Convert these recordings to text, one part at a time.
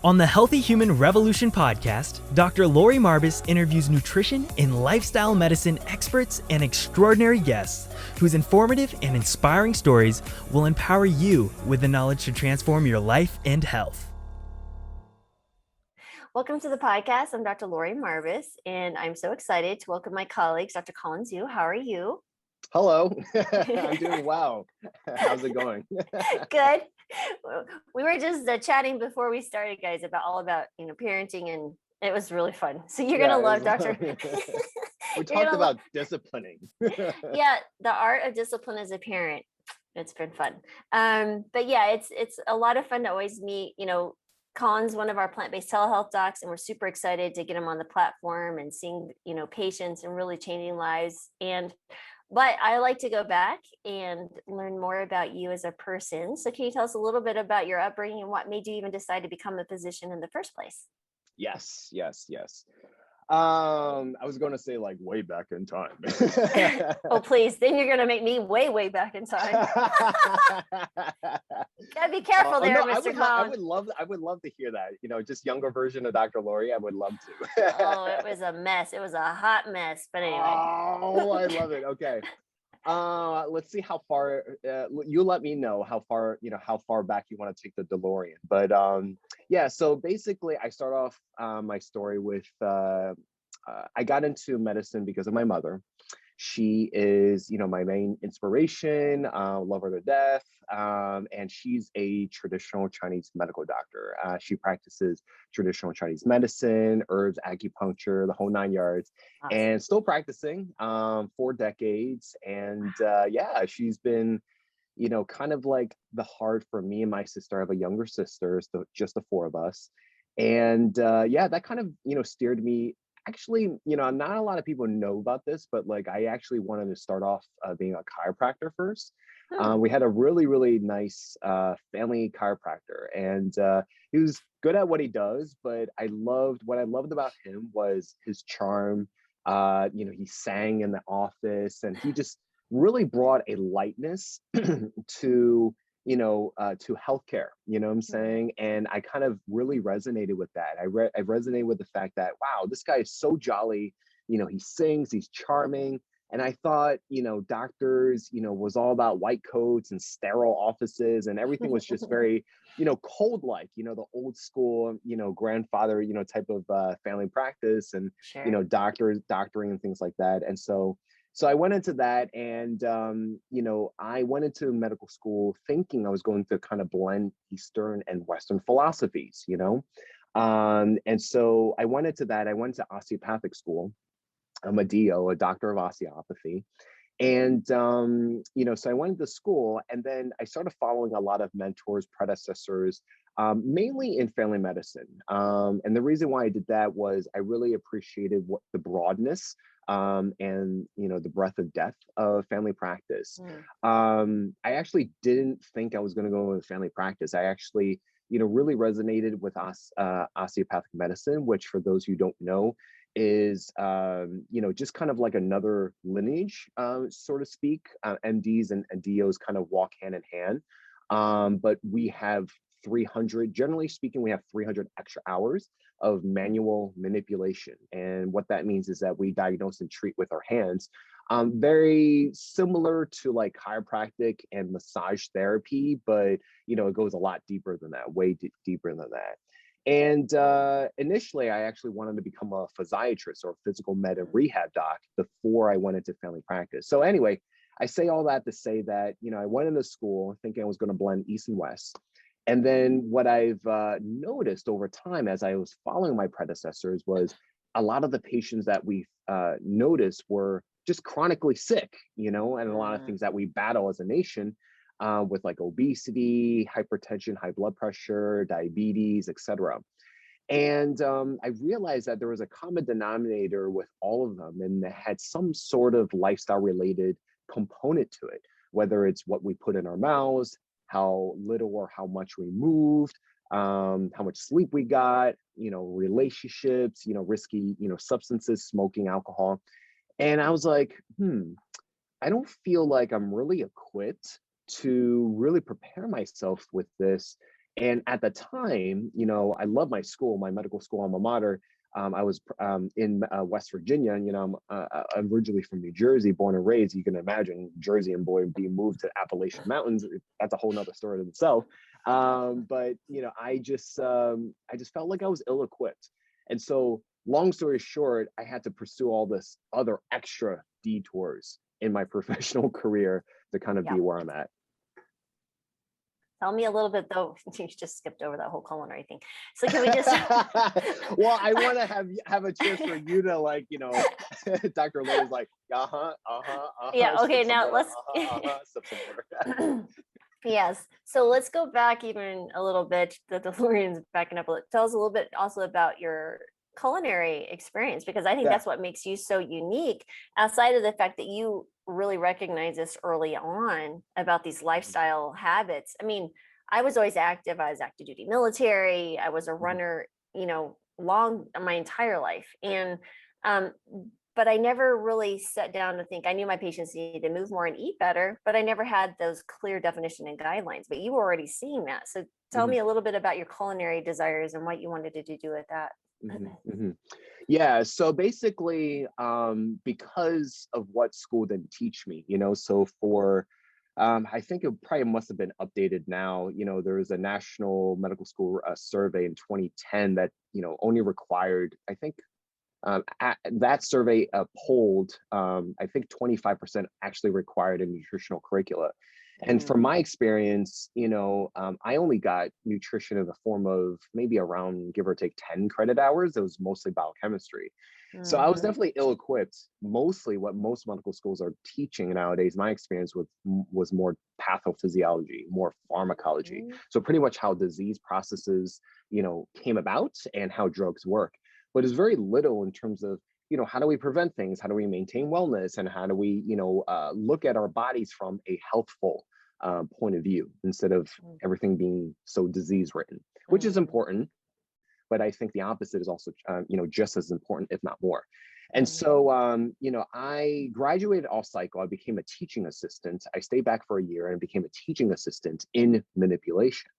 On the Healthy Human Revolution podcast, Dr. Lori Marbas interviews nutrition and lifestyle medicine experts and extraordinary guests whose informative and inspiring stories will empower you with the knowledge to transform your life and health. Welcome to the podcast. I'm Dr. Lori Marbas, and I'm so excited to welcome my colleagues, Dr. Colin Zhu. How are you? Hello, I'm doing well. How's it going? Good. We were just chatting before we started, guys, about parenting, and it was really fun. So you're gonna love Dr. We talked about disciplining. Yeah, the art of discipline as a parent. It's been fun. But yeah, it's a lot of fun to always meet. Colin's one of our plant-based telehealth docs, and we're super excited to get him on the platform and seeing patients and really changing lives. But I like to go back and learn more about you as a person. So can you tell us a little bit about your upbringing and what made you even decide to become a physician in the first place? Yes. I was going to say like way back in time. Oh, please. Then you're going to make me way back in time. Gotta be careful there, Mr. Colin. I would love to hear that. Just younger version of Dr. Lori. I would love to. Oh, it was a mess. It was a hot mess. But anyway. Oh, I love it. Okay. Let's see how far. You let me know how far back you want to take the DeLorean. But yeah. So basically, I start off my story with I got into medicine because of my mother. She is, my main inspiration, love her to death. And she's a traditional Chinese medical doctor. She practices traditional Chinese medicine, herbs, acupuncture, the whole 9 yards, awesome. And still practicing 4 decades. And yeah, she's been, kind of like the heart for me and my sister. I have a younger sister, so just the 4 of us. And yeah, that kind of, steered me. Actually, not a lot of people know about this, but like I actually wanted to start off being a chiropractor first. We had a really, really nice family chiropractor, and he was good at what he does. But what I loved about him was his charm. He sang in the office, and he just really brought a lightness to healthcare, what I'm saying? And I kind of really resonated with that. I resonated with the fact that, wow, this guy is so jolly, he sings, he's charming. And I thought, doctors, was all about white coats and sterile offices, and everything was just very, cold like, the old school, grandfather, type of family practice and, sure. Doctoring and things like that. And so I went into that, and, I went into medical school thinking I was going to kind of blend Eastern and Western philosophies, and so I went into that. I went to osteopathic school. I'm a DO, a doctor of osteopathy. And, so I went into school, and then I started following a lot of mentors, predecessors, mainly in family medicine. And the reason why I did that was I really appreciated what the broadness and the breadth of depth of family practice. I actually didn't think I was going to go into family practice. I actually, really resonated with osteopathic medicine, which for those who don't know is, just kind of like another lineage, so to speak. MDs and DOs kind of walk hand in hand. But we have 300, generally speaking, we have 300 extra hours of manual manipulation. And what that means is that we diagnose and treat with our hands, very similar to like chiropractic and massage therapy, but, it goes a lot deeper than that, way deeper than that. And initially, I actually wanted to become a physiatrist or physical med and rehab doc before I went into family practice. So anyway, I say all that to say that, I went into school thinking I was going to blend East and West. And then what I've noticed over time as I was following my predecessors was a lot of the patients that we noticed were just chronically sick, and a lot of things that we battle as a nation with like obesity, hypertension, high blood pressure, diabetes, etc. And I realized that there was a common denominator with all of them, and it had some sort of lifestyle related component to it, whether it's what we put in our mouths, how little or how much we moved, how much sleep we got, relationships, risky, substances, smoking, alcohol. And I was like, I don't feel like I'm really equipped to really prepare myself with this And at the time, you know, I love my school, my medical school alma mater. I was in West Virginia, and, you know, I'm originally from New Jersey, born and raised. You can imagine Jersey and boy being moved to Appalachian Mountains. That's a whole nother story in itself. But you know, I just felt like I was ill-equipped, and so long story short, I had to pursue all this other extra detours in my professional career to kind of Yeah. be where I'm at. Tell me a little bit though. You just skipped over that whole culinary thing. So can we just? Well, I want to have a chance for you to, like, you know, Dr. Lori's like, Yeah. Okay. Now let's. sip some water. Yes. So let's go back even a little bit. The DeLorean's backing up. Tell us a little bit also about your culinary experience, because I think Yeah. that's what makes you so unique, outside of the fact that you really recognize this early on about these lifestyle habits. I mean, I was always active. I was active duty military. I was a runner, you know, long my entire life. And um, but I never really sat down to think. I knew my patients needed to move more and eat better, but I never had those clear definition and guidelines. But you were already seeing that. So tell Mhm. me a little bit about your culinary desires and what you wanted to do with that. Yeah, so basically, because of what school didn't teach me, you know, so for, I think it probably must have been updated now. You know, there was a national medical school survey in 2010 that, you know, only required, I think, that survey polled, I think 25% actually required a nutritional curricula. And from my experience, you know, I only got nutrition in the form of maybe around, give or take, 10 credit hours. It was mostly biochemistry. So I was definitely ill-equipped. Mostly what most medical schools are teaching nowadays, my experience was more pathophysiology, more pharmacology. So pretty much how disease processes, you know, came about and how drugs work. But it's very little in terms of, you know, how do we prevent things? How do we maintain wellness? And how do we, you know, look at our bodies from a healthful point of view instead of everything being so disease ridden, which is important. But I think the opposite is also, you know, just as important, if not more. And so, you know, I graduated off cycle. I became a teaching assistant. I stayed back for a year and became a teaching assistant in manipulation.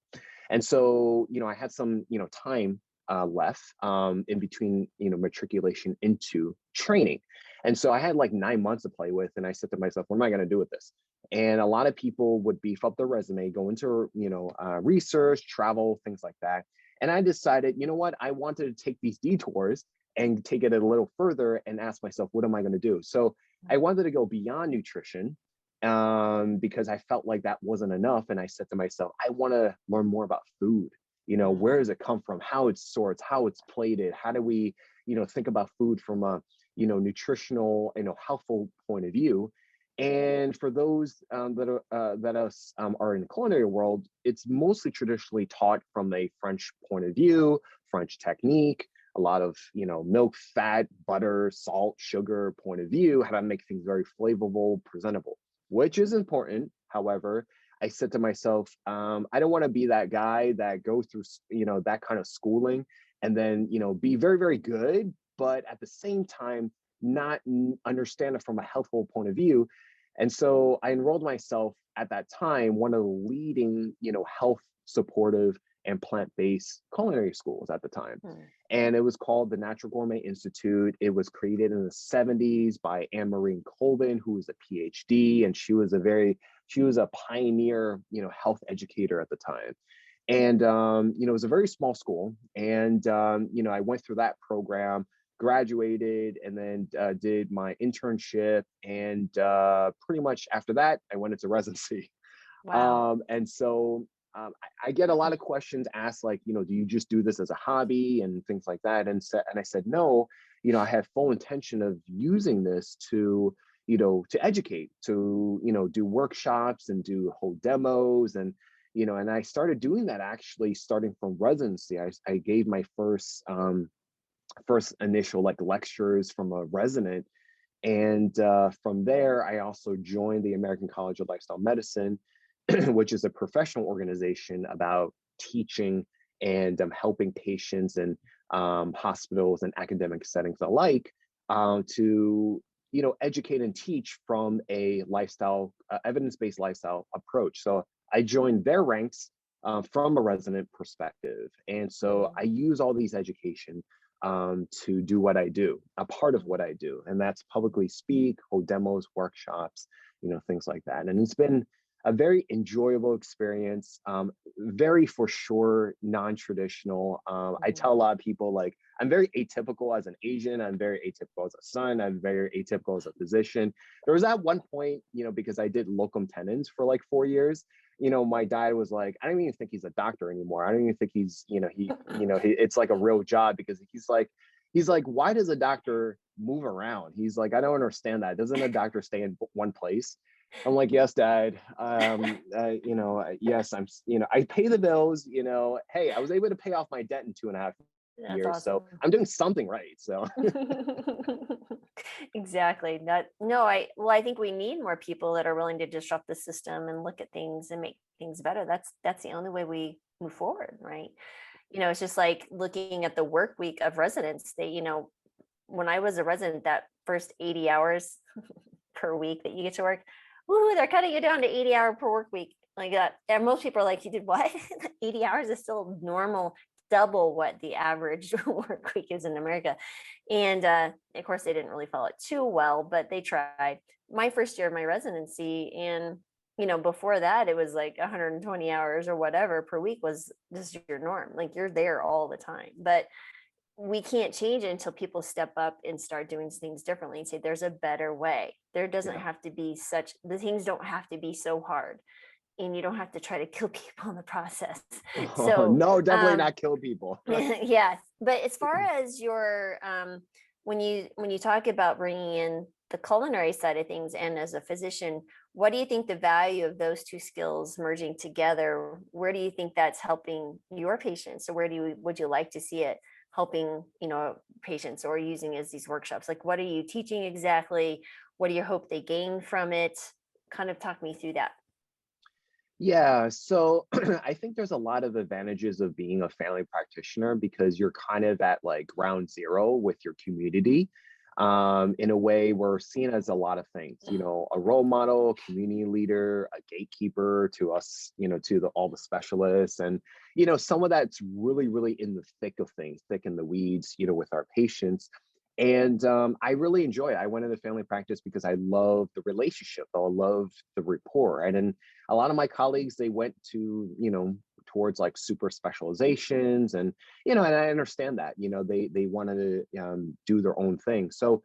And so, you know, I had some, you know, time left in between, you know, matriculation into training. And so I had like 9 months to play with. And I said to myself, what am I going to do with this? And a lot of people would beef up their resume, go into, you know, research, travel, things like that. And I decided, you know what, I wanted to take these detours and take it a little further and ask myself, what am I going to do? So I wanted to go beyond nutrition because I felt like that wasn't enough. And I said to myself, I want to learn more about food. You know, where does it come from? How it's sorted, how it's plated? How do we, you know, think about food from a, you know, nutritional, you know, healthful point of view? And for those that are in the culinary world, it's mostly traditionally taught from a French point of view, French technique, a lot of, you know, milk, fat, butter, salt, sugar point of view, how to make things very flavorful, presentable, which is important. However, I said to myself, I don't want to be that guy that goes through, you know, that kind of schooling and then, you know, be very, very good, but at the same time, not understand it from a healthful point of view. And so I enrolled myself at that time, one of the leading, you know, health supportive and plant-based culinary schools at the time. And it was called the Natural Gourmet Institute. It was created in the 70s by Anne-Marie Colvin, who was a PhD, and she was a pioneer, you know, health educator at the time. And, you know, it was a very small school. And, you know, I went through that program, graduated, and then did my internship. And pretty much after that, I went into residency. Wow. And so I get a lot of questions asked, like, you know, do you just do this as a hobby and things like that? And I said, no, you know, I have full intention of using this to, you know, to educate, to, you know, do workshops and do whole demos. And, you know, and I started doing that actually starting from residency. I gave my first initial like lectures from a resident. And from there, I also joined the American College of Lifestyle Medicine, which is a professional organization about teaching and helping patients in hospitals and academic settings alike to, you know, educate and teach from a lifestyle, evidence-based lifestyle approach. So I joined their ranks from a resident perspective. And so I use all these education to do what I do, a part of what I do, and that's publicly speak, hold demos, workshops, things like that. And it's been a very enjoyable experience, very for sure non-traditional. I tell a lot of people, like, I'm very atypical as an Asian, I'm very atypical as a son, I'm very atypical as a physician. There was at one point, because I did locum tenens for like 4 years, my dad was like, I don't even think he's a doctor anymore. I don't even think he's, it's like a real job, because he's like, why does a doctor move around? He's like, I don't understand that. Doesn't a doctor stay in one place? I'm like, yes, Dad. Yes, I pay the bills, hey, I was able to pay off my debt in 2.5 That's years. awesome. So I'm doing something right. So exactly. I think we need more people that are willing to disrupt the system and look at things and make things better. That's the only way we move forward, right? It's just like looking at the work week of residents. When I was a resident, that first 80 hours per week that you get to work, ooh, they're cutting you down to 80-hour per work week like that. And most people are like, you did what? 80 hours is still normal, double what the average work week is in America. And of course, they didn't really follow it too well, but they tried. My first year of my residency, and before that, it was like 120 hours or whatever per week was just your norm. Like, you're there all the time. But we can't change it until people step up and start doing things differently and say there's a better way. There doesn't have to be the things don't have to be so hard, and you don't have to try to kill people in the process. So no, definitely not kill people. yeah, but as far as your when you talk about bringing in the culinary side of things, and as a physician, what do you think the value of those two skills merging together, where do you think that's helping your patients, or would you like to see it helping patients, or using as these workshops? Like, what are you teaching exactly? What do you hope they gain from it? Kind of talk me through that. Yeah, so I think there's a lot of advantages of being a family practitioner, because you're kind of at like ground zero with your community. In a way, we're seen as a lot of things, a role model, a community leader, a gatekeeper to us, to all the specialists. And, some of that's really, really in the thick of things, thick in the weeds, with our patients. And I really enjoy it. I went into family practice because I love the relationship. I love the rapport. And then a lot of my colleagues, they went to, towards like super specializations, and, and I understand that, they wanted to do their own thing. So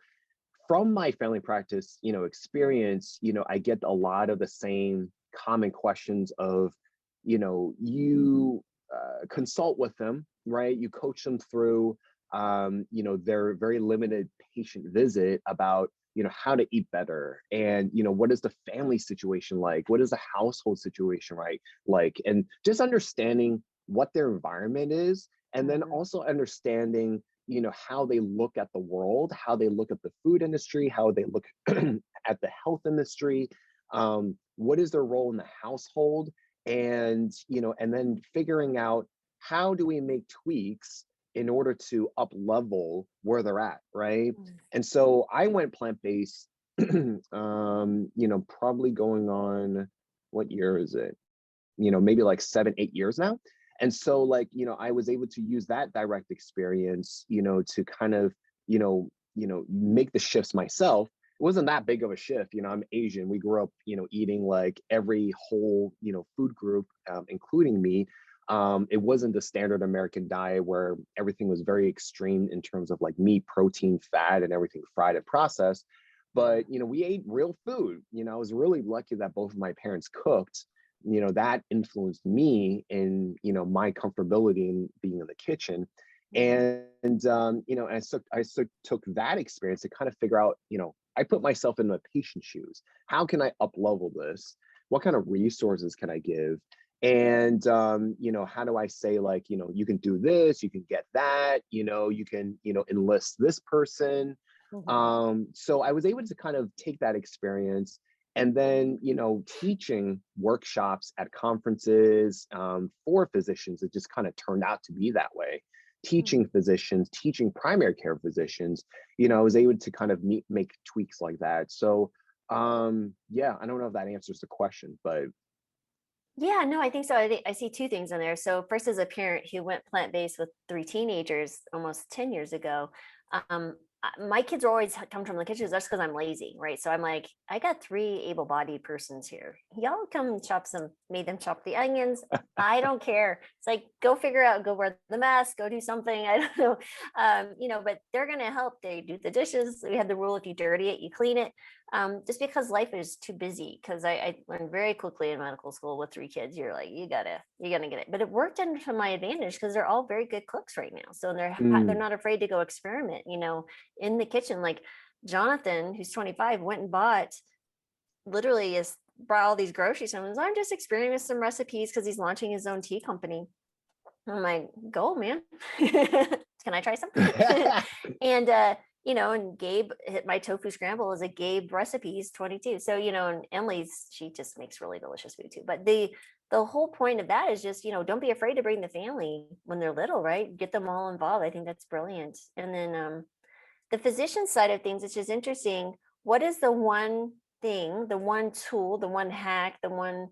from my family practice, experience, I get a lot of the same common questions of, you consult with them, right? You coach them through, their very limited patient visit about, how to eat better, and, what is the family situation like? What is the household situation like? And just understanding what their environment is, and then also understanding, how they look at the world, how they look at the food industry, how they look at the health industry, what is their role in the household, and, and then figuring out, how do we make tweaks in order to up level where they're at, right? And so I went plant-based, probably going on, what year is it? Maybe like 7-8 years now. And so, like, I was able to use that direct experience, to kind of, make the shifts myself. It wasn't that big of a shift. I'm Asian. We grew up, eating like every whole, food group, including me. It wasn't the standard American diet where everything was very extreme in terms of like meat, protein, fat, and everything fried and processed. But, we ate real food. I was really lucky that both of my parents cooked. That influenced me in, my comfortability in being in the kitchen. And, I took that experience to kind of figure out, I put myself in the patient's shoes. How can I up level this? What kind of resources can I give? And, how do I say, like, you can do this, you can get that, you can, enlist this person. So I was able to kind of take that experience, and then, teaching workshops at conferences, for physicians. It just kind of turned out to be that way. Teaching physicians, teaching primary care physicians, I was able to kind of make tweaks like that. So, yeah, I don't know if that answers the question, but. Yeah, no, I think so. I think I see two things in there. So first, as a parent who went plant-based with three teenagers almost 10 years ago, my kids are always come from the kitchen. That's because I'm lazy, right? So I'm like, I got three able-bodied persons here. Y'all come chop some, made them chop the onions. I don't care. It's like, go figure out, go wear the mask, go do something. I don't know. But they're gonna help. They do the dishes. We had the rule: if you dirty it, you clean it. Just because life is too busy. Because I learned very quickly in medical school with three kids, you're like, you're gonna get it. But it worked into my advantage because they're all very good cooks right now. So they're Mm. not afraid to go experiment, in the kitchen. Like Jonathan, who's 25, went and literally is brought all these groceries and was, I'm just experimenting with some recipes because he's launching his own tea company. I'm like, go, man. Can I try some? and and Gabe hit my tofu scramble is a Gabe recipes 22. So, and Emily's, she just makes really delicious food too. But the whole point of that is just, don't be afraid to bring the family when they're little, right? Get them all involved. I think that's brilliant. And then the physician side of things, it's just interesting. What is the one thing, the one tool, the one hack, the one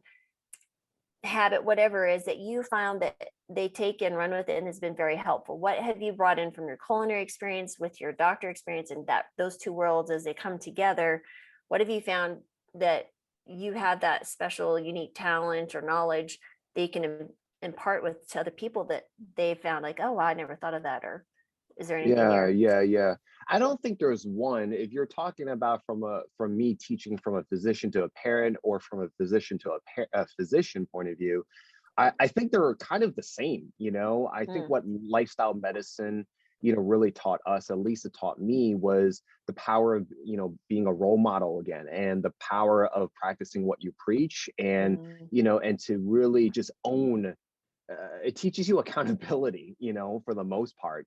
habit, whatever it is that you found that they take and run with it and has been very helpful? What have you brought in from your culinary experience with your doctor experience, and that those two worlds as they come together? What have you found that you have that special unique talent or knowledge that you can impart with to other people that they found like, oh wow, I never thought of that? Or is there anything Yeah, there? yeah, yeah. I don't think there's one. If you're talking about from me teaching from a physician to a parent, or from a physician to a physician point of view, I think they're kind of the same. I think Mm, what lifestyle medicine, really taught us, at least it taught me, was the power of, being a role model again, and the power of practicing what you preach, and, mm, and to really just own. It teaches you accountability, for the most part,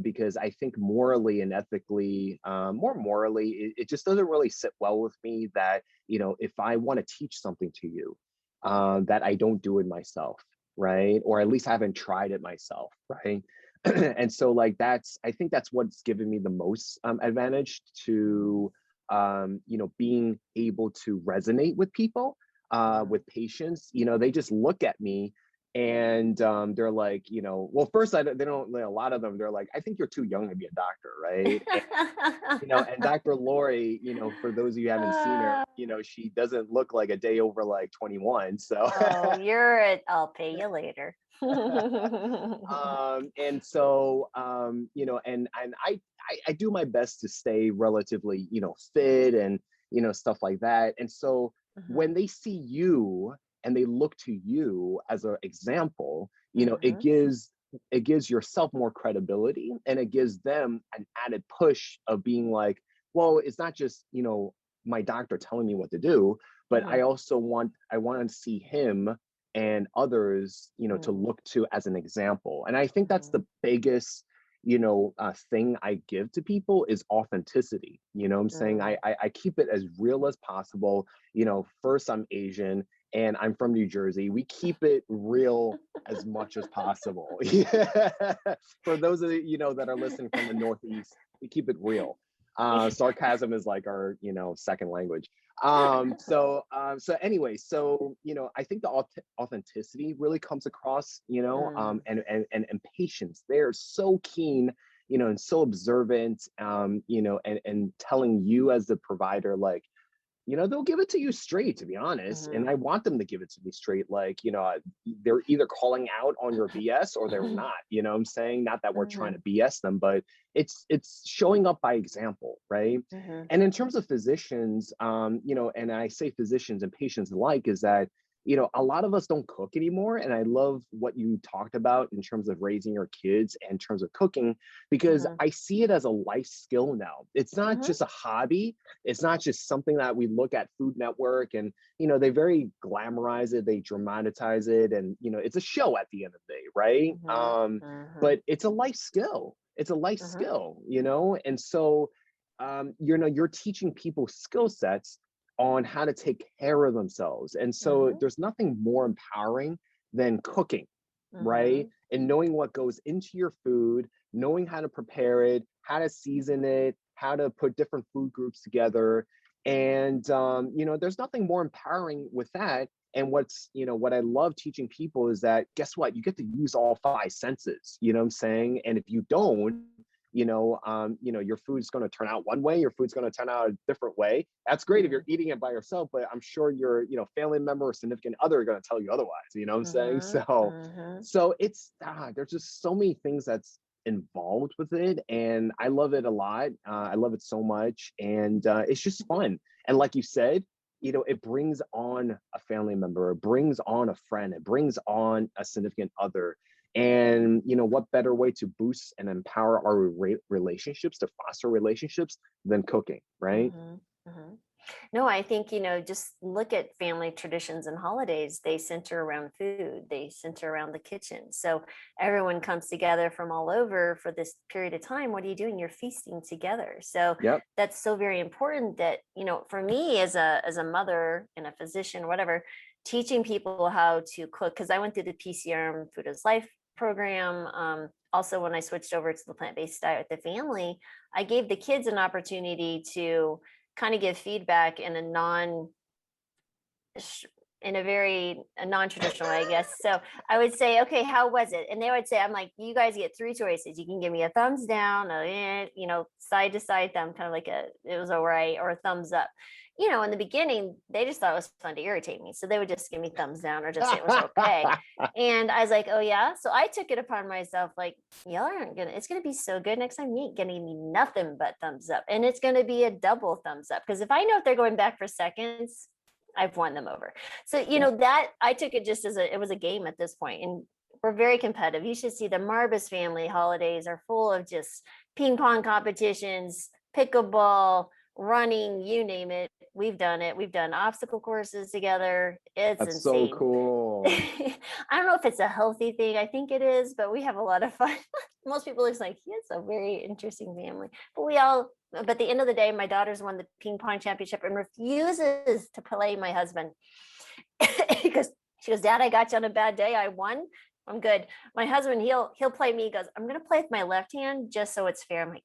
because I think morally and ethically, more morally, it just doesn't really sit well with me that, if I want to teach something to you, that I don't do it myself, right? Or at least haven't tried it myself, right? And so, like, I think that's what's given me the most advantage to, being able to resonate with people, mm. with patients. They just look at me, and they're like, well, first, they don't, a lot of them, they're like, I think you're too young to be a doctor, right? And Dr. Lori, for those of you who haven't seen her, she doesn't look like a day over like 21. So Oh, I'll pay you later. and so and I do my best to stay relatively, fit, and stuff like that. And so when Mhm, they see you and they look to you as an example, mhm, it gives yourself more credibility, and it gives them an added push of being like, well, it's not just, my doctor telling me what to do, but mhm, I want to see him and others, to mm, look to as an example. And I think that's mhm, the biggest, thing I give to people is authenticity. What I'm saying? mm. I keep it as real as possible. First, I'm Asian and I'm from New Jersey. We keep it real as much as possible. Yeah. For those of that are listening from the Northeast, we keep it real. Sarcasm is like our, second language. So anyway, so I think the authenticity really comes across, Mm, and patience. They're so keen, and so observant, and telling you as the provider, like, they'll give it to you straight, to be honest. And mhm, I want them to give it to me straight. Like, they're either calling out on your BS or they're not, what I'm saying? Not that we're trying mhm, to BS them, but it's showing up by example, right? mhm, And in terms of physicians, and I say physicians and patients alike, is that, a lot of us don't cook anymore. And I love what you talked about in terms of raising your kids and in terms of cooking, because mhm, I see it as a life skill now. It's not mhm, just a hobby. It's not just something that we look at Food Network and, they very glamorize it, they dramatize it, and, it's a show at the end of the day, right? mhm, mhm, But it's a life skill. It's a life mhm, skill, and so, you're teaching people skill sets on how to take care of themselves. And so mhm, there's nothing more empowering than cooking, right? mhm, And knowing what goes into your food, knowing how to prepare it, how to season it, how to put different food groups together. And there's nothing more empowering with that. And what's, what I love teaching people is that, guess what? You get to use all five senses, you know what I'm saying? And if you don't, your food's going to turn out one way, your food's going to turn out a different way. That's great if you're eating it by yourself, but I'm sure your, family member or significant other are going to tell you otherwise, you know what I'm saying? So it's, there's just so many things that's involved with it. And I love it a lot. I love it so much. And it's just fun. And like you said, it brings on a family member, it brings on a friend, it brings on a significant other. And, what better way to boost and empower our relationships, to foster relationships, than cooking, right? No, I think, just look at family traditions and holidays. They center around food, they center around the kitchen. So everyone comes together from all over for this period of time. What are you doing? You're feasting together. So Yep. that's so very important that, for me as a mother and a physician, whatever, teaching people how to cook, because I went through the PCRM Food is Life program. Also, when I switched over to the plant-based diet with the family, I gave the kids an opportunity to kind of give feedback in a non-traditional way, I guess. So I would say, okay, how was it? And they would say, I'm like, you guys get three choices. You can give me a thumbs down, side to side thumb, kind of like it was all right, or a thumbs up. In the beginning, they just thought it was fun to irritate me. So they would just give me thumbs down or just say it was okay. And I was like, oh yeah. So I took it upon myself, like, y'all aren't it's gonna be so good next time. You ain't gonna be nothing but thumbs up. And it's gonna be a double thumbs up. Because if I know if they're going back for seconds, I've won them over. So, that I took it just as it was a game at this point. And we're very competitive. You should see the Marbus family holidays are full of just ping pong competitions, pickleball, running, you name it. We've done it. We've done obstacle courses together. It's That's insane. So cool. I don't know if it's a healthy thing. I think it is, but we have a lot of fun. Most people look like, it's a very interesting family. But at the end of the day, my daughter's won the ping pong championship and refuses to play my husband because she goes, Dad, I got you on a bad day. I won. I'm good. My husband, he'll play me. He goes, I'm going to play with my left hand just so it's fair. I'm like,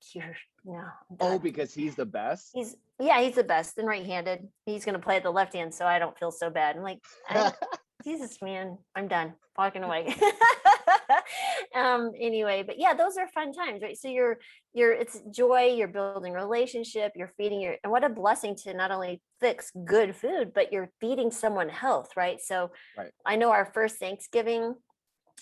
no. Oh, because he's the best? He's the best and right-handed. He's going to play at the left hand so I don't feel so bad. I'm like, Jesus, man, I'm done walking away. Anyway, but yeah, those are fun times, right? So it's joy, you're building relationship, you're feeding and what a blessing to not only fix good food, but you're feeding someone health, right? So right. I know our first Thanksgiving,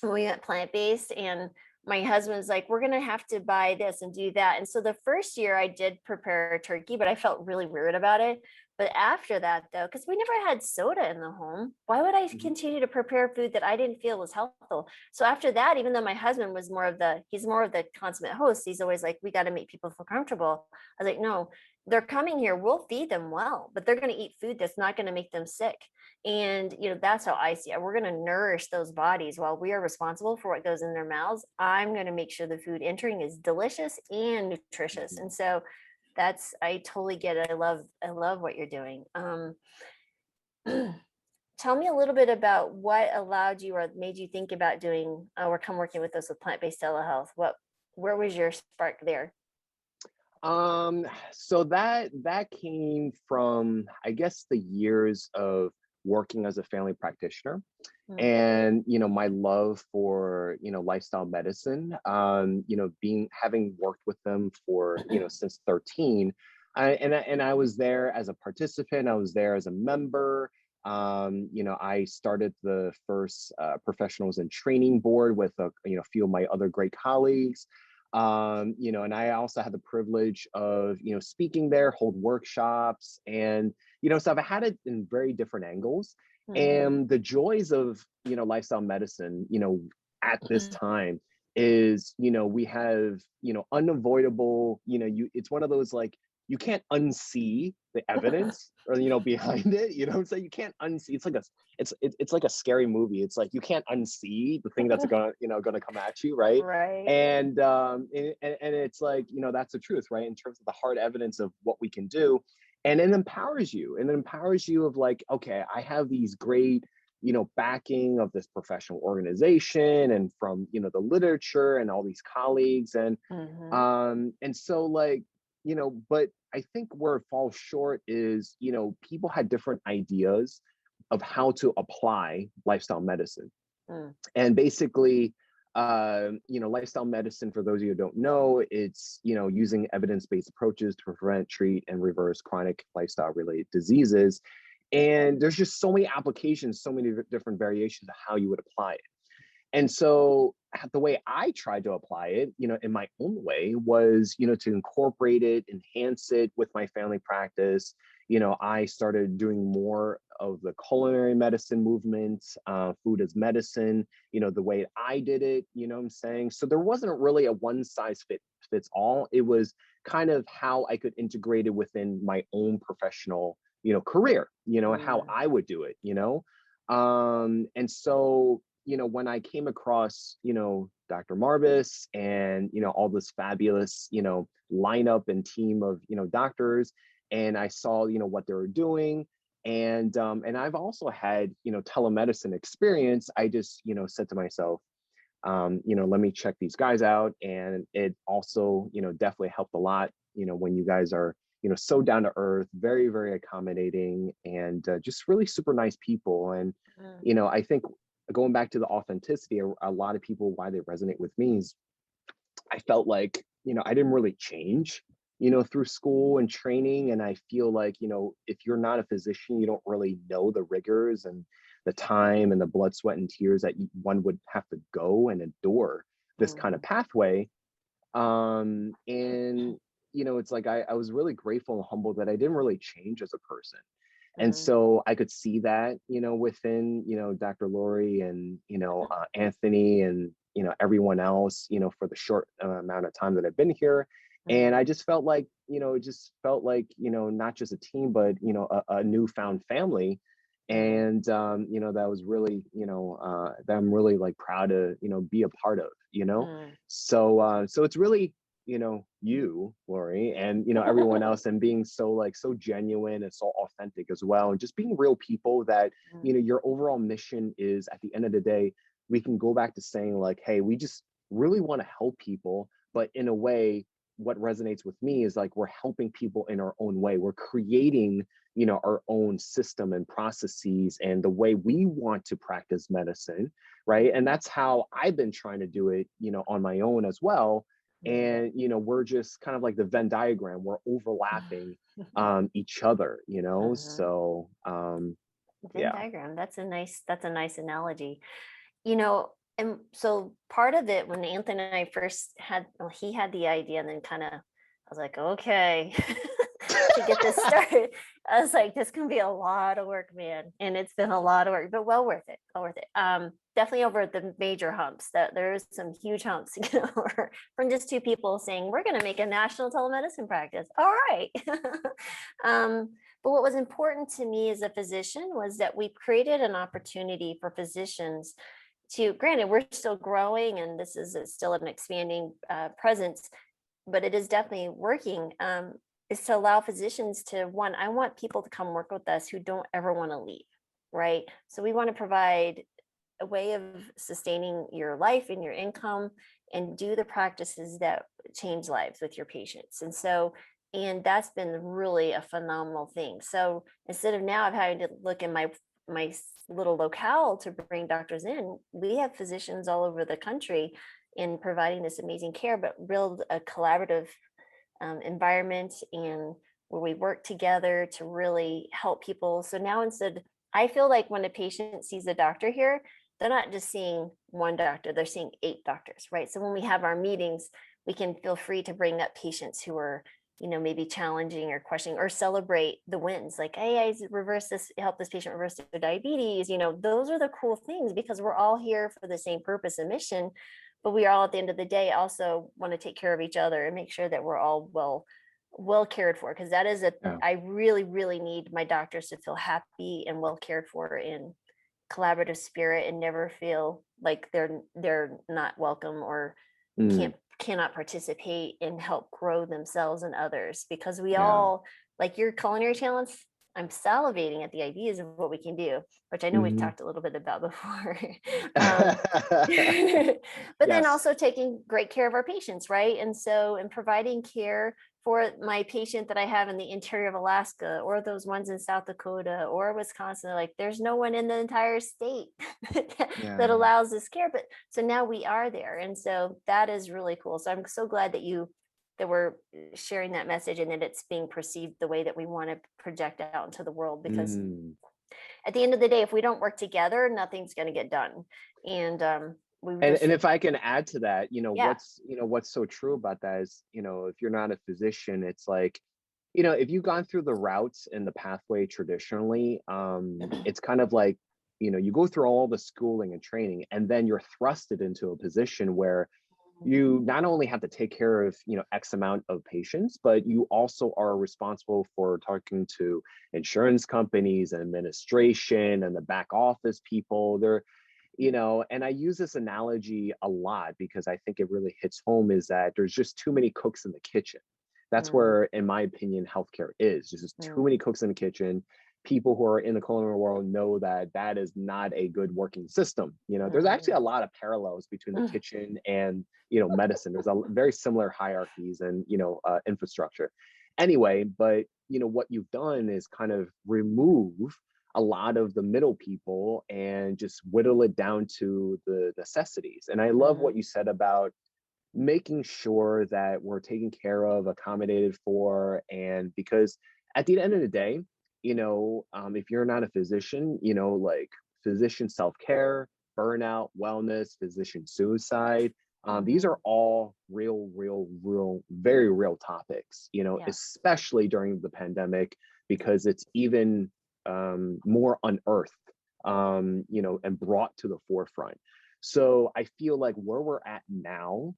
we went plant-based and my husband's like, we're going to have to buy this and do that. And so the first year I did prepare a turkey, but I felt really weird about it. But after that, though, because we never had soda in the home, why would I continue to prepare food that I didn't feel was healthful? So after that, even though my husband was he's more of the consummate host, he's always like, we got to make people feel comfortable. I was like, no, they're coming here, we'll feed them well, but they're going to eat food that's not going to make them sick. And, that's how I see it. We're going to nourish those bodies while we are responsible for what goes in their mouths. I'm going to make sure the food entering is delicious and nutritious. And so I totally get it. I love what you're doing. Tell me a little bit about what allowed you or made you think about doing or come working with us with plant-based telehealth. Where was your spark there? So that came from, I guess, the years of working as a family practitioner and, my love for, lifestyle medicine, having worked with them for, since 13, I was there as a participant, I was there as a member. I started the first professionals in training board with a few of my other great colleagues. And I also had the privilege of, speaking there, hold workshops and, so I've had it in very different angles. And the joys of, lifestyle medicine, at this time is, we have, unavoidable, it's one of those, like, you can't unsee the evidence or, behind it, what I'm saying? You can't unsee, it's like a scary movie. It's like, you can't unsee the thing that's gonna come at you. Right. Right. And it's like, that's the truth, right? In terms of the hard evidence of what we can do. And it empowers you of like, okay, I have these great, backing of this professional organization and from, the literature and all these colleagues. And so like, but I think where it falls short is, people had different ideas of how to apply lifestyle medicine. Mm. And basically, lifestyle medicine, for those of you who don't know, it's, using evidence-based approaches to prevent, treat, and reverse chronic lifestyle-related diseases. And there's just so many applications, so many different variations of how you would apply it. And so the way I tried to apply it, in my own way was, to incorporate it, enhance it with my family practice. I started doing more of the culinary medicine movement, food as medicine, the way I did it, what I'm saying? So there wasn't really a one size fits all. It was kind of how I could integrate it within my own professional, career, how I would do it, and so, when I came across, Dr. Marbis and, all this fabulous, lineup and team of, doctors, and I saw, what they were doing. And I've also had, telemedicine experience. I just, said to myself, let me check these guys out. And it also, definitely helped a lot, when you guys are, so down to earth, very, very accommodating, and just really super nice people. And, I think going back to the authenticity, a lot of people, why they resonate with me is I felt like, I didn't really change, through school and training. And I feel like, if you're not a physician, you don't really know the rigors and the time and the blood, sweat, and tears that one would have to go and endure this kind of pathway. And, it's like, I was really grateful and humbled that I didn't really change as a person. And so I could see that, within, Dr. Lori and, Anthony and, everyone else, for the short amount of time that I've been here. And I just felt like, it just felt like, not just a team, but, a newfound family. And, that was really, that I'm really like proud to, be a part of, So, so it's really, you, Lori, and, everyone else, and being so genuine and so authentic as well. And just being real people that, your overall mission is, at the end of the day, we can go back to saying like, hey, we just really want to help people. But in a way, what resonates with me is like, we're helping people in our own way. We're creating, our own system and processes and the way we want to practice medicine. Right. And that's how I've been trying to do it, on my own as well. And, we're just kind of like the Venn diagram, we're overlapping each other, so Venn diagram. That's a nice analogy. And so part of it, when Anthony and I first he had the idea, and then kind of, I was like, okay, to get this started, I was like, this can be a lot of work, man. And it's been a lot of work, but well worth it. Definitely over the major humps. That there's some huge humps, from just two people saying, we're going to make a national telemedicine practice. All right. But what was important to me as a physician was that we created an opportunity for physicians to, granted, we're still growing and this is still an expanding presence, but it is definitely working, is to allow physicians to, I want people to come work with us who don't ever want to leave, right? So we want to provide a way of sustaining your life and your income and do the practices that change lives with your patients. And that's been really a phenomenal thing. So instead of now of having to look in my little locale to bring doctors in, we have physicians all over the country in providing this amazing care, but build a collaborative environment and where we work together to really help people. So now I feel like when a patient sees a doctor here, they're not just seeing one doctor, they're seeing 8 doctors, right? So when we have our meetings, we can feel free to bring up patients who are, maybe challenging or questioning, or celebrate the wins. Like, hey, I help this patient reverse their diabetes. Those are the cool things, because we're all here for the same purpose and mission, but we are all, at the end of the day, also want to take care of each other and make sure that we're all well cared for. Because that is I really, really need my doctors to feel happy and well cared for in collaborative spirit, and never feel like they're not welcome or cannot participate and help grow themselves and others. Because we all, like your culinary talents, I'm salivating at the ideas of what we can do, which I know we've talked a little bit about before. But then also taking great care of our patients, right? And providing care for my patient that I have in the interior of Alaska, or those ones in South Dakota or Wisconsin, like there's no one in the entire state that allows this care. But so now we are there. And so that is really cool. So I'm so glad that we're sharing that message and that it's being perceived the way that we want to project out into the world, because at the end of the day, if we don't work together, nothing's going to get done. And and if I can add to that, what's so true about that is, if you're not a physician, it's like, if you've gone through the routes and the pathway traditionally, it's kind of like, you go through all the schooling and training, and then you're thrusted into a position where you not only have to take care of, X amount of patients, but you also are responsible for talking to insurance companies and administration and the back office people. And I use this analogy a lot because I think it really hits home, is that there's just too many cooks in the kitchen. That's where, in my opinion, healthcare is. There's just too many cooks in the kitchen. People who are in the culinary world know that that is not a good working system. There's actually a lot of parallels between the kitchen and, medicine. There's a very similar hierarchies and, infrastructure. Anyway, but, what you've done is kind of remove a lot of the middle people and just whittle it down to the necessities. And I love what you said about making sure that we're taken care of, accommodated for, and because at the end of the day, if you're not a physician, like physician self-care, burnout, wellness, physician suicide, these are all real, very real topics, especially during the pandemic, because it's even more unearthed, and brought to the forefront. So I feel like where we're at now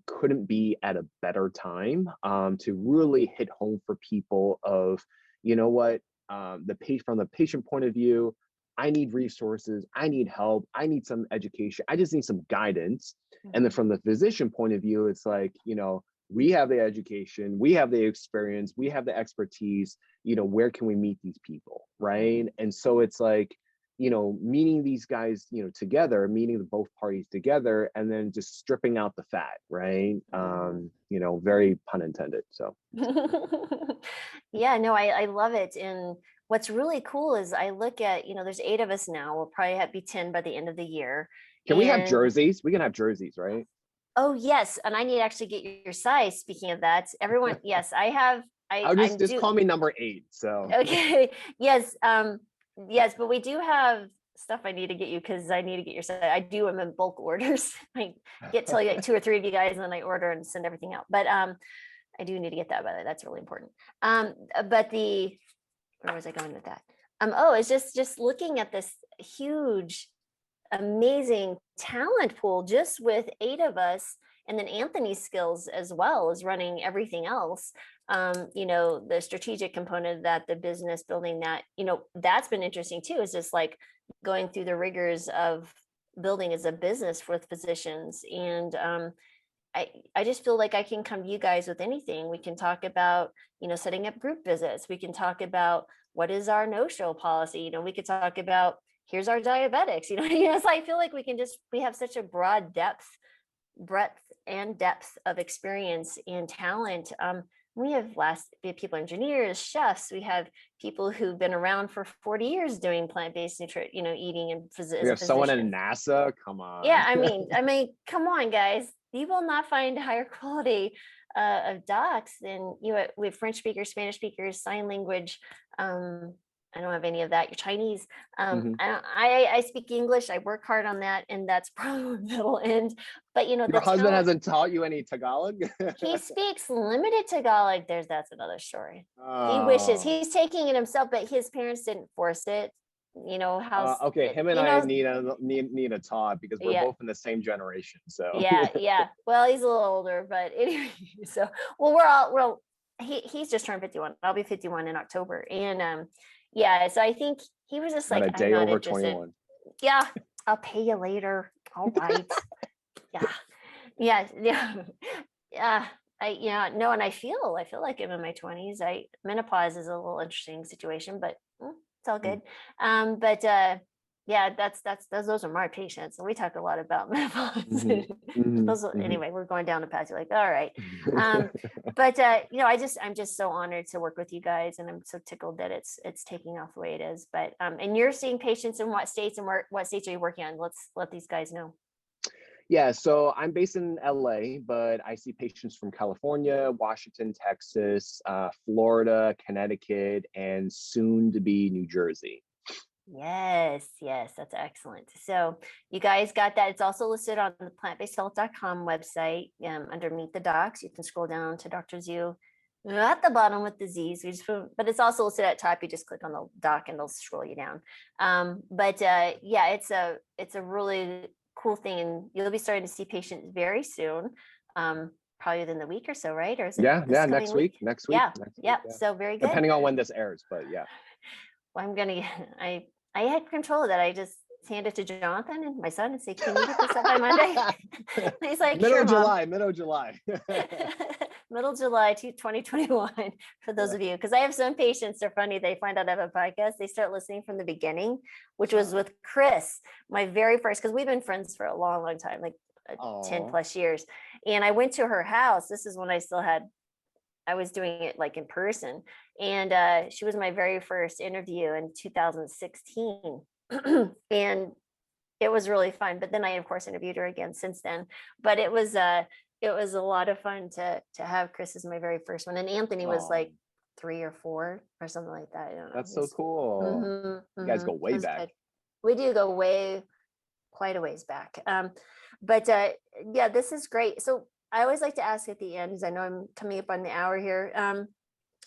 couldn't be at a better time to really hit home for people of, from the patient point of view, I need resources, I need help, I need some education, I just need some guidance. And then from the physician point of view, it's like, we have the education, we have the experience, we have the expertise, where can we meet these people, right? And so it's like, meeting these guys, together, meeting the both parties together, and then just stripping out the fat, right? Very pun intended. So. Yeah, no, I love it. And what's really cool is I look at, there's 8 of us now. We'll probably be 10 by the end of the year. Can we have jerseys? We can have jerseys, right? Oh, yes. And I need to actually get your size. Speaking of that, everyone, yes, I have. I'll just call me number 8. So. Okay. Yes. Yes, but we do have stuff I need to get you, because I need to get your size. I do them in bulk orders. I get to like 2 or 3 of you guys, and then I order and send everything out. But I do need to get that, by the way. That's really important. But where was I going with that? It's just looking at this huge, amazing talent pool just with 8 of us, and then Anthony's skills as well as running everything else. The strategic component of that, the business building that, that's been interesting too, is just like going through the rigors of building as a business with physicians. And I just feel like I can come to you guys with anything. We can talk about, setting up group visits. We can talk about what is our no-show policy. We could talk about, here's our diabetics, so I feel like we have such a broad breadth and depth of experience and talent. We have people, engineers, chefs. We have people who've been around for 40 years doing plant-based nutrition, eating and physicians. We have someone in NASA. Come on. Yeah, I mean, come on, guys. You will not find higher quality of docs than we have French speakers, Spanish speakers, sign language. I don't have any of that. You're Chinese. I speak English. I work hard on that, and that's probably middle end. But your husband hasn't taught you any Tagalog? He speaks limited Tagalog. That's another story. He wishes he's taking it himself, but his parents didn't force it. Okay, him and I need a talk, because we're both in the same generation. So yeah. Well, he's a little older, but anyway. So he's just turned 51. I'll be 51 in October, and so I think he was just like, a day over 21. Yeah, I'll pay you later. All right. Yeah. And I feel like I'm in my 20s. Menopause is a little interesting situation, but it's all good. Yeah, those are my patients, and we talk a lot about menopause. Mm-hmm. Anyway, we're going down the path. You're like, all right. But I'm just so honored to work with you guys, and I'm so tickled that it's taking off the way it is. But and you're seeing patients in what states, and what states are you working on? Let's let these guys know. Yeah, so I'm based in LA, but I see patients from California, Washington, Texas, Florida, Connecticut, and soon to be New Jersey. Yes, that's excellent. So you guys got that. It's also listed on the plantbasedhealth.com website under Meet the Docs. You can scroll down to Dr. Zhu at the bottom with the Z's, but it's also listed at top. You just click on the doc and it'll scroll you down. Yeah, it's a really cool thing, and you'll be starting to see patients very soon. Probably within the week or so, right? Or is it next week. Yeah. Yeah. So very good. Depending on when this airs, but yeah. Well, I had control of that. I just hand it to Jonathan and my son and say, can you get this up by Monday? He's like, middle sure, of July, Mom. middle of July. Middle July 2021 for those of you, because I have some patients, they're funny, they find out I have a podcast, they start listening from the beginning, which was with Chris, my very first, because we've been friends for a long time, like 10 plus years. And I went to her house. This is when I was doing it like in person, and she was my very first interview in 2016. And it was really fun. But then I, of course, interviewed her again since then. But it was a lot of fun to have Chris as my very first one. And Anthony was like 3 or 4 or something like that. I don't know. That's so cool. You guys go way back. Good. We do go quite a ways back. But yeah, this is great. So I always like to ask at the end, because I know I'm coming up on the hour here.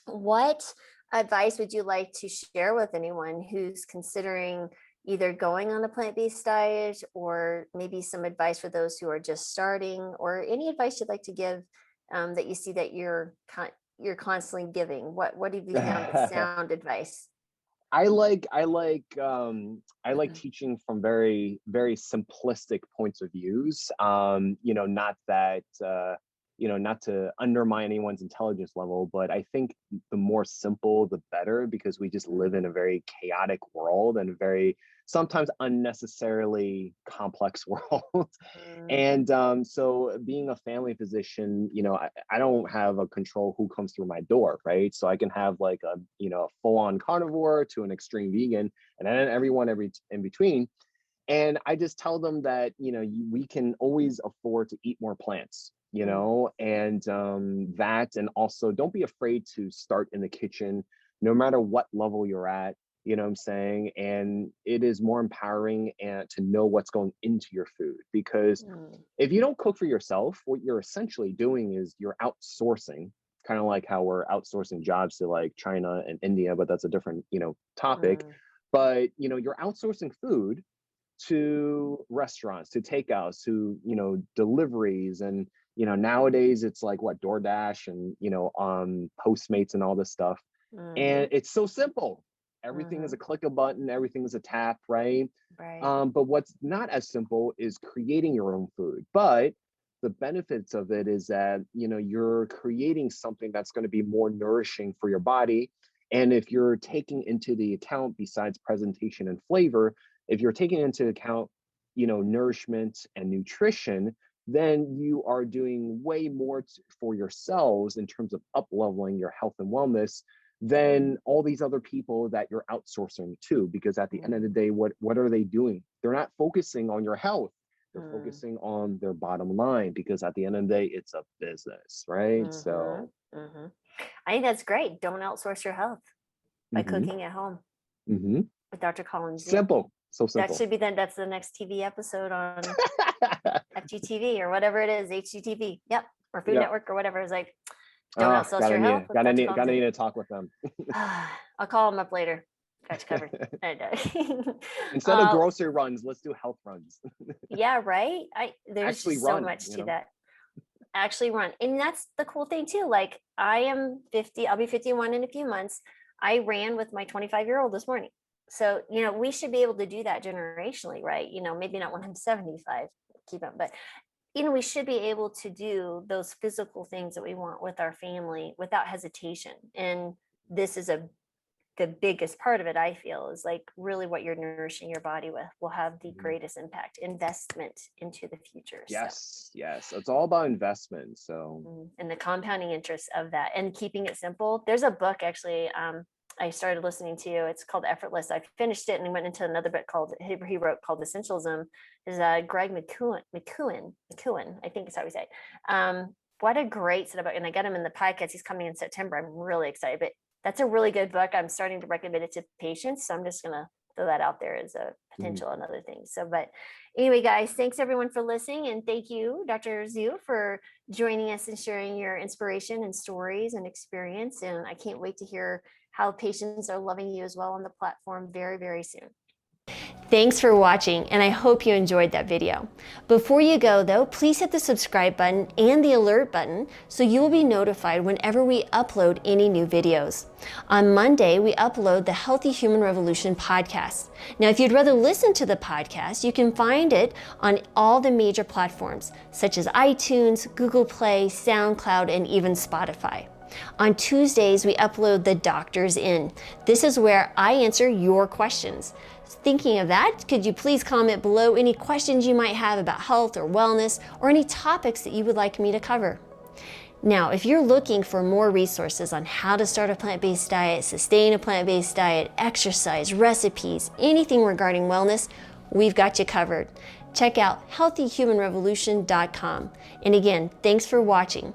What advice would you like to share with anyone who's considering either going on a plant-based diet, or maybe some advice for those who are just starting, or any advice you'd like to give that you see that you're constantly giving? What have you found as sound advice? I like teaching from very, very simplistic points of views. Not that not to undermine anyone's intelligence level, but I think the more simple, the better, because we just live in a very chaotic world and a very sometimes unnecessarily complex world. And so being a family physician, I don't have a control who comes through my door, right? So I can have like a full-on carnivore to an extreme vegan, and then everyone in between. And I just tell them that we can always afford to eat more plants, and and also don't be afraid to start in the kitchen, no matter what level you're at. You know what I'm saying? And it is more empowering and to know what's going into your food, because if you don't cook for yourself, what you're essentially doing is you're outsourcing, kind of like how we're outsourcing jobs to like China and India, but that's a different, topic. But, you're outsourcing food to restaurants, to takeouts, to, deliveries. And, nowadays it's like what, DoorDash and, Postmates and all this stuff. And it's so simple. Everything is a click a button, everything is a tap, right? But what's not as simple is creating your own food. But the benefits of it is that, you're creating something that's going to be more nourishing for your body. And if you're taking into the account, besides presentation and flavor, if you're taking into account, nourishment and nutrition, then you are doing way more for yourselves in terms of up-leveling your health and wellness than all these other people that you're outsourcing to. Because at the end of the day, what are they doing? They're not focusing on your health. They're focusing on their bottom line, because at the end of the day, it's a business, right? So I think that's great. Don't outsource your health by cooking at home with Dr. Colin Zhu. Simple. So simple. That should be that's the next TV episode on FGTV or whatever it is, HGTV. Yep. Or Food Network or whatever. It's like, don't outsource your health. Gotta need to talk with them. I'll call them up later. Got you covered. Instead of grocery runs, let's do health runs. Yeah, right. There's actually so much to that. Actually run. And that's the cool thing too. Like, I am 50, I'll be 51 in a few months. I ran with my 25-year-old this morning. So, we should be able to do that generationally, right? Maybe not when I'm 75, keep up, but we should be able to do those physical things that we want with our family without hesitation. And this is a the biggest part of it, I feel, is like really what you're nourishing your body with will have the greatest impact. Investment into the future. Yes, yes. It's all about investment. So, and the compounding interest of that and keeping it simple. There's a book actually I started listening to. It's called Effortless. I finished it and went into another book called he wrote called Essentialism. Is Greg McKeown, I think is how we say it. What a great set of book. And I got him in the podcast. He's coming in September. I'm really excited. But that's a really good book. I'm starting to recommend it to patients. So I'm just going to throw that out there as a potential another thing. So, but anyway, guys, thanks everyone for listening. And thank you, Dr. Zhu, for joining us and sharing your inspiration and stories and experience. And I can't wait to hear how patients are loving you as well on the platform very, very soon. Thanks for watching, and I hope you enjoyed that video. Before you go though, please hit the subscribe button and the alert button so you will be notified whenever we upload any new videos. On Monday, we upload the Healthy Human Revolution podcast. Now, if you'd rather listen to the podcast, you can find it on all the major platforms, such as iTunes, Google Play, SoundCloud, and even Spotify. On Tuesdays, we upload the Doctor's In. This is where I answer your questions. Thinking of that, could you please comment below any questions you might have about health or wellness or any topics that you would like me to cover? Now, if you're looking for more resources on how to start a plant-based diet, sustain a plant-based diet, exercise, recipes, anything regarding wellness, we've got you covered. Check out healthyhumanrevolution.com. And again, thanks for watching.